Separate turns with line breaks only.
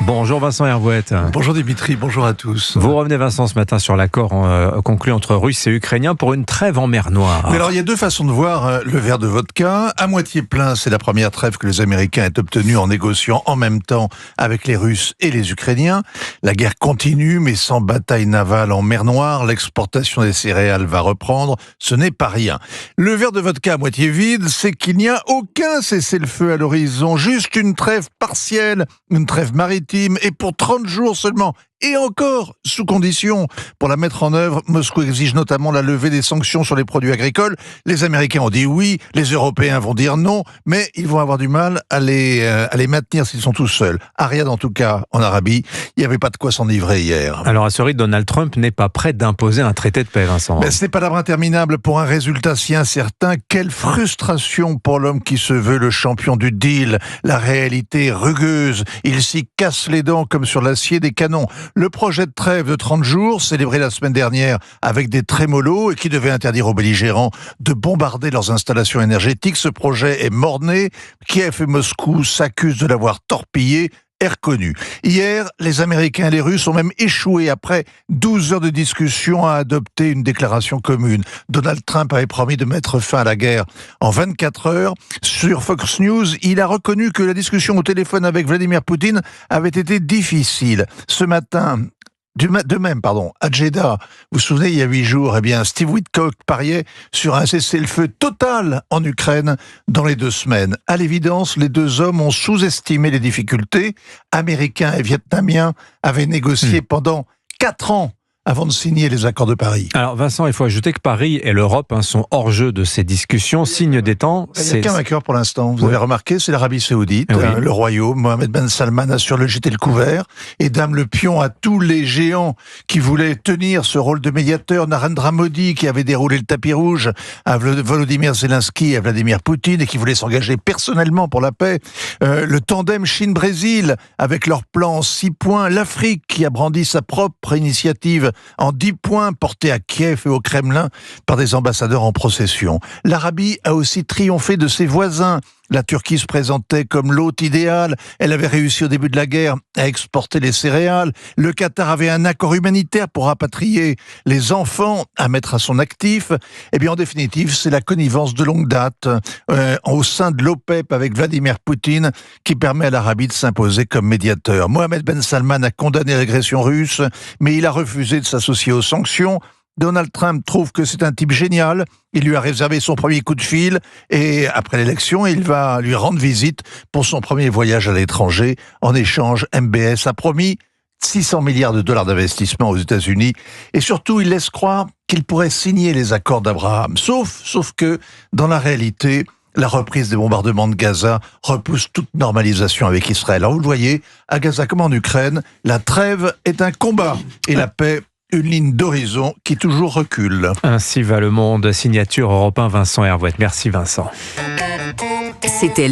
Bonjour Vincent Hervouette.
Bonjour Dimitri, bonjour à tous.
Vous revenez Vincent ce matin sur l'accord conclu entre Russes et Ukrainiens pour une trêve en mer Noire.
Mais alors il y a deux façons de voir le verre de vodka. À moitié plein, c'est la première trêve que les Américains aient obtenue en négociant en même temps avec les Russes et les Ukrainiens. La guerre continue, mais sans bataille navale en mer Noire, l'exportation des céréales va reprendre. Ce n'est pas rien. Le verre de vodka à moitié vide, c'est qu'il n'y a aucun cessez-le-feu à l'horizon, juste une trêve partielle, une trêve maritime, et pour 30 jours seulement. Et encore, sous condition. Pour la mettre en œuvre, Moscou exige notamment la levée des sanctions sur les produits agricoles. Les Américains ont dit oui, les Européens vont dire non, mais ils vont avoir du mal à les maintenir s'ils sont tout seuls. À Riyad, en tout cas, en Arabie, il n'y avait pas de quoi s'enivrer hier.
Alors à ce rythme, Donald Trump n'est pas prêt d'imposer un traité de paix, Vincent.
Mais ce n'est pas l'arbre interminable pour un résultat si incertain. Quelle frustration pour l'homme qui se veut le champion du deal. La réalité rugueuse. Il s'y casse les dents comme sur l'acier des canons. Le projet de trêve de 30 jours, célébré la semaine dernière avec des trémolos et qui devait interdire aux belligérants de bombarder leurs installations énergétiques, ce projet est mort-né. Kiev et Moscou s'accusent de l'avoir torpillé. Est reconnu. Hier, les Américains et les Russes ont même échoué après 12 heures de discussion à adopter une déclaration commune. Donald Trump avait promis de mettre fin à la guerre en 24 heures. Sur Fox News, il a reconnu que la discussion au téléphone avec Vladimir Poutine avait été difficile. Ce matin, de même, à Jeddah, vous vous souvenez, il y a 8 jours, Steve Witkoff pariait sur un cessez-le-feu total en Ukraine dans les 2 semaines. À l'évidence, les deux hommes ont sous-estimé les difficultés. Américains et Vietnamiens avaient négocié pendant 4 ans avant de signer les accords de Paris.
Alors Vincent, il faut ajouter que Paris et l'Europe sont hors jeu de ces discussions. Signe des temps.
Il n'y a qu'un vainqueur pour l'instant. Vous avez remarqué, c'est l'Arabie Saoudite, le royaume. Mohamed Ben Salman assure le jeter le couvert et dame le pion à tous les géants qui voulaient tenir ce rôle de médiateur. Narendra Modi qui avait déroulé le tapis rouge à Volodymyr Zelensky et à Vladimir Poutine et qui voulait s'engager personnellement pour la paix. Le tandem Chine-Brésil avec leur plan en 6 points. L'Afrique qui a brandi sa propre initiative en 10 points portés à Kiev et au Kremlin par des ambassadeurs en procession. L'Arabie a aussi triomphé de ses voisins. La Turquie se présentait comme l'hôte idéal. Elle avait réussi au début de la guerre à exporter les céréales. Le Qatar avait un accord humanitaire pour rapatrier les enfants à mettre à son actif. Eh bien, en définitive, c'est la connivence de longue date au sein de l'OPEP avec Vladimir Poutine qui permet à l'Arabie de s'imposer comme médiateur. Mohamed Ben Salman a condamné l'agression russe, mais il a refusé de s'associer aux sanctions. Donald Trump trouve que c'est un type génial. Il lui a réservé son premier coup de fil et après l'élection, il va lui rendre visite pour son premier voyage à l'étranger. En échange, MBS a promis 600 milliards de dollars d'investissement aux États-Unis et surtout, il laisse croire qu'il pourrait signer les accords d'Abraham. Sauf que, dans la réalité, la reprise des bombardements de Gaza repousse toute normalisation avec Israël. Alors vous le voyez, à Gaza comme en Ukraine, la trêve est un combat et la paix une ligne d'horizon qui toujours recule.
Ainsi va le monde. Signature Europe 1, Vincent Hervouette. Merci Vincent.
C'était